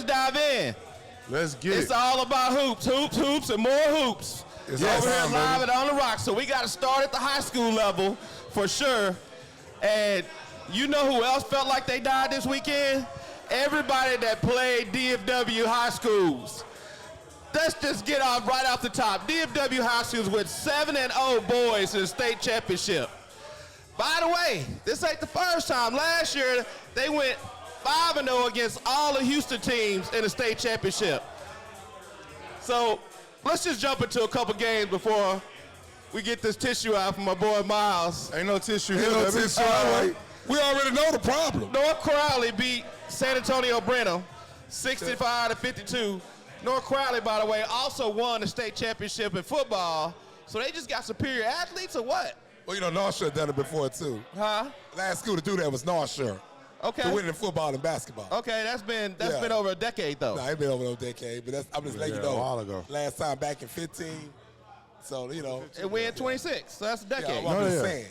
let's dive in. Let's get it. It's all about hoops, and more hoops. It's over here awesome, live baby. at On the Rock. So we got to start at the high school level for sure. And you know who else felt like they died this weekend? Everybody that played DFW high schools. Let's just get off right off the top. DFW high schools with 7-0 boys in the state championship. By the way, this ain't the first time. Last year, they went 5-0 against all the Houston teams in the state championship. So let's just jump into a couple games before we get this tissue out from my boy Miles. Ain't no tissue Ain't here, no baby. tissue, all right. We already know the problem. North Crowley beat San Antonio Brenham 65-52. North Crowley, by the way, also won the state championship in football. So they just got superior athletes or what? Well, you know, North Shore done it before, too. Huh? Last school to do that was North Shore. Okay. To win in football and basketball. Okay, that's been over a decade, though. No, it's been over a decade, but I'm just letting you know. A while ago. Last time back in 15. So, you know. And we're in 26, so that's a decade. I'm just yeah. saying.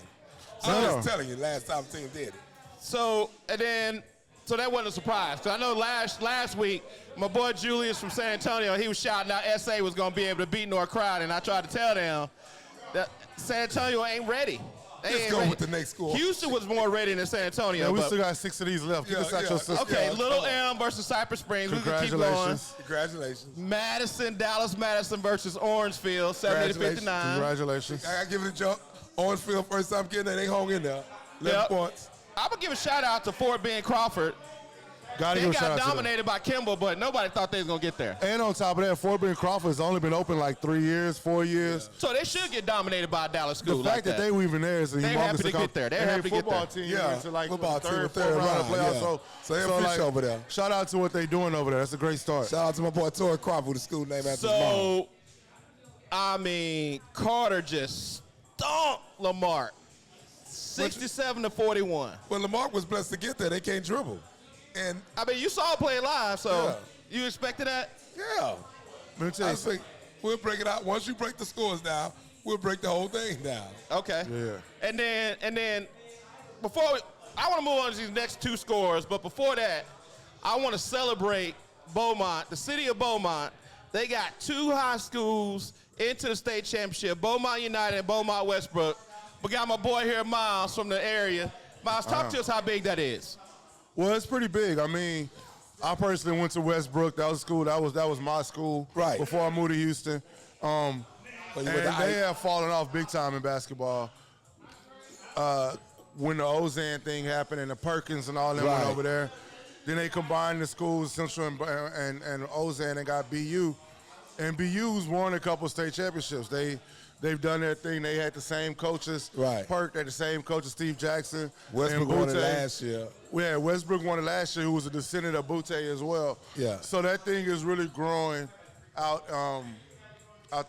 I'm just telling you, last time the team did it. So that wasn't a surprise. Because I know last week, my boy Julius from San Antonio, he was shouting out SA was going to be able to beat North Crowley, and I tried to tell them that San Antonio ain't ready. Let's go with the next score. Houston was more ready than San Antonio. Yeah, we still got 6 of these left. Keep us out your system. Okay, Little M versus Cypress Springs. We can keep going. Congratulations. Dallas Madison versus Orangefield, 70-59. Congratulations. I got to give it a jump. Orangefield, first time getting there, they hung in there. 11 points. I'm going to give a shout out to Fort Bend Crawford. They got dominated by Kimball, but nobody thought they was going to get there. And on top of that, Fort Bend Crawford's only been open like 3 years, 4 years. So they should get dominated by a Dallas school. The fact that they were even there is a they're happy to get there. They're happy to get there. Football team went to like football the team, third round of playoffs. So they're fish over there. Shout out to what they're doing over there. That's a great start. Shout out to my boy Torrey Crawford, the school name after his mom. So, I mean, Carter just stomped Lamar, 67-41. When Lamar was blessed to get there, they can't dribble. And I mean, you saw him play live, so you expected that? Yeah. Let me tell you. We'll break it out. Once you break the scores down, we'll break the whole thing down. Okay. Yeah. And then before I want to move on to these next two scores, but before that, I want to celebrate Beaumont, the city of Beaumont. They got 2 high schools into the state championship, Beaumont United and Beaumont Westbrook. We got my boy here, Miles, from the area. Miles, talk to us how big that is. Well, it's pretty big. I mean, I personally went to Westbrook. That was school. That was my school. Right. Before I moved to Houston. And they have fallen off big time in basketball. When the Ozan thing happened and the Perkins and all them went over there, then they combined the schools, Central and Ozan, and got BU. And BU's won a couple state championships. They've done their thing. They had the same coaches. Right. Perk had the same coaches, Steve Jackson. Westbrook won it last year. Yeah, Westbrook won it last year, who was a descendant of Butte as well. Yeah. So that thing is really growing out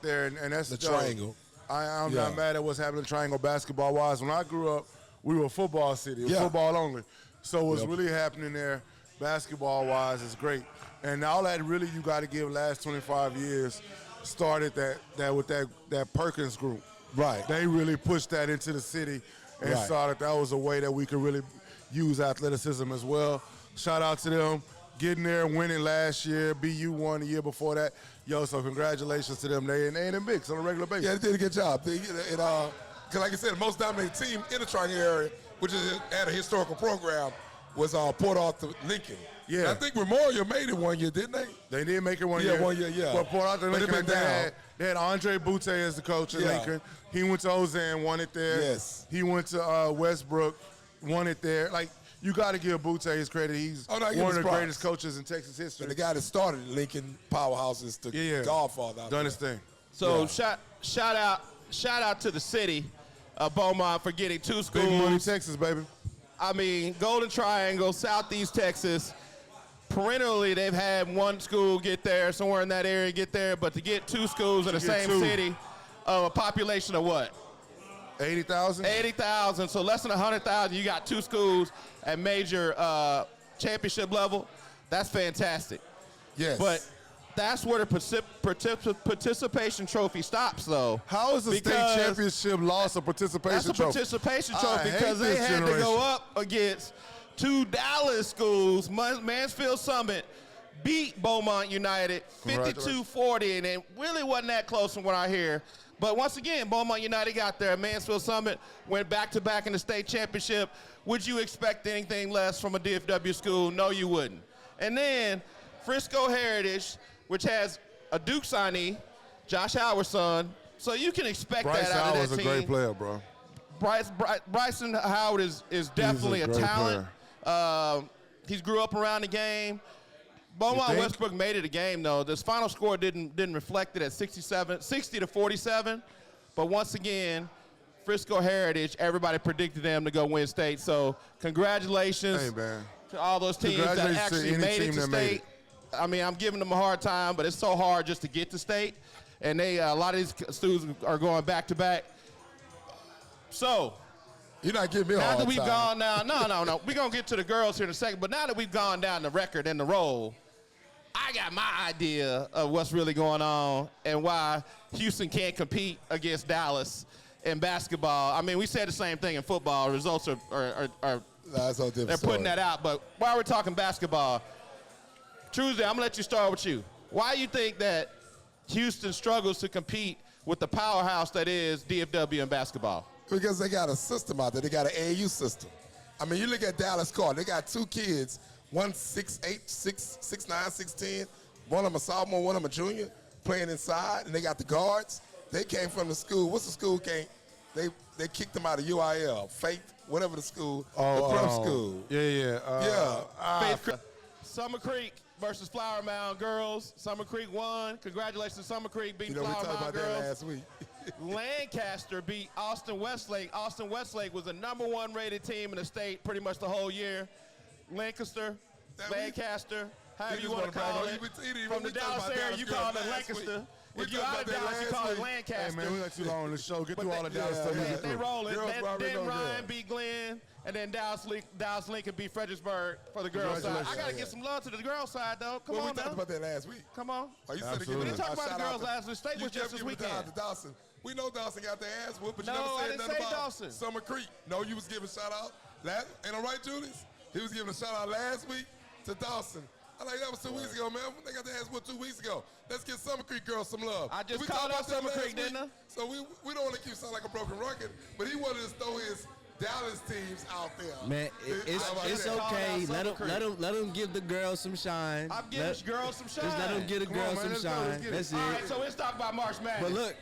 there, and that's the triangle. I'm not mad at what's happening triangle basketball-wise. When I grew up, we were a football city, football only. So what's really happening there basketball-wise is great. And all that really you got to give last 25 years started that with that Perkins group. Right. They really pushed that into the city and saw that was a way that we could really use athleticism as well. Shout out to them getting there, winning last year. BU won the year before that. So congratulations to them. They in the mix on a regular basis. Yeah, they did a good job. Because like I said, the most dominating team in the Triangle area, which is at a historical program, was Port Arthur Lincoln. Yeah. And I think Memorial made it 1 year, didn't they? They did make it 1 year. Yeah, 1 year, yeah. But Port Arthur Lincoln, they had Andre Butte as the coach at Lincoln. He went to Ozan, won it there. Yes. He went to Westbrook, won it there. Like, you got to give Butte his credit. He's one of the greatest coaches in Texas history. And the guy that started Lincoln Powerhouse is the godfather out done his thing. So shout out to the city of Beaumont for getting 2 schools. Big money, Texas, baby. I mean, Golden Triangle, Southeast Texas. Perennially, they've had 1 school get there, somewhere in that area get there, but to get 2 schools in the same city of a population of what? 80,000? 80,000, so less than 100,000. You got 2 schools at major championship level. That's fantastic. Yes. But that's where the participation trophy stops, though. How is the state championship loss a participation trophy? That's a participation trophy because they had to go up against 2 Dallas schools, Mansfield Summit, beat Beaumont United 52-40, and it really wasn't that close from what I hear. But once again, Beaumont United got there. Mansfield Summit went back-to-back in the state championship. Would you expect anything less from a DFW school? No, you wouldn't. And then Frisco Heritage, which has a Duke signee, Josh Howard's son. So you can expect that out of that team. Bryce Howard's a great player, bro. Bryson Howard is definitely a talent. He's grew up around the game. Beaumont Westbrook made it a game, though. This final score didn't reflect it at 60-47. But once again, Frisco Heritage, everybody predicted them to go win state. So congratulations to all those teams that actually made it to state. I mean, I'm giving them a hard time, but it's so hard just to get to state. And a lot of these students are going back-to-back. So you're not giving me a hard time. Now that we've gone down, no. We're going to get to the girls here in a second. But now that we've gone down the record and the roll, I got my idea of what's really going on and why Houston can't compete against Dallas in basketball. I mean, we said the same thing in football. Results are they're putting that out. But while we're talking basketball, Truesdale, I'm going to let you start with you. Why do you think that Houston struggles to compete with the powerhouse that is DFW in basketball? Because they got a system out there. They got an AAU system. I mean, you look at Dallas Carter. They got two kids, one 6'8", 6'9", 6'10". One of them a sophomore, one of them a junior, playing inside, and they got the guards. They came from the school. What's the school came? They kicked them out of UIL, Faith, whatever the school, the prep school. Faith, Summer Creek versus Flower Mound girls. Summer Creek won. Congratulations to Summer Creek beating Flower Mound girls. We talked about that last week. Lancaster beat Austin Westlake. Austin Westlake was the #1 rated team in the state pretty much the whole year. Lancaster, however you want to call it. From the Dallas area, you call it Lancaster. If you're out of Dallas, you call it Lancaster. Hey, man, we got too long on the show. Get through all the Dallas stuff. They roll it. Then Ryan beat Glenn, and then Dallas Lincoln beat Fredericksburg for the girls' side. I got to get some love to the girls' side, though. Come on, we talked about that last week. Come on. Oh, you said we didn't talk about the girls last week. State was just this weekend. Dawson. We know Dawson got their ass whooped, but you no, never said nothing about Dawson. Summer Creek. No, you was giving a shout-out. Ain't I right, Julius? He was giving a shout-out last week to Dawson. I like that was 2 weeks ago, man. They got their ass whooped 2 weeks ago. Let's give Summer Creek girls some love. I just called out Summer Creek, didn't I? So we don't want to keep sounding like a broken record, but he wanted to throw his Dallas teams out there. Man, it's okay. Let them give the girls some shine. I'm giving girls some shine. Just let them give the girls some shine. That's it. All right, so let's talk about March Madness. But look.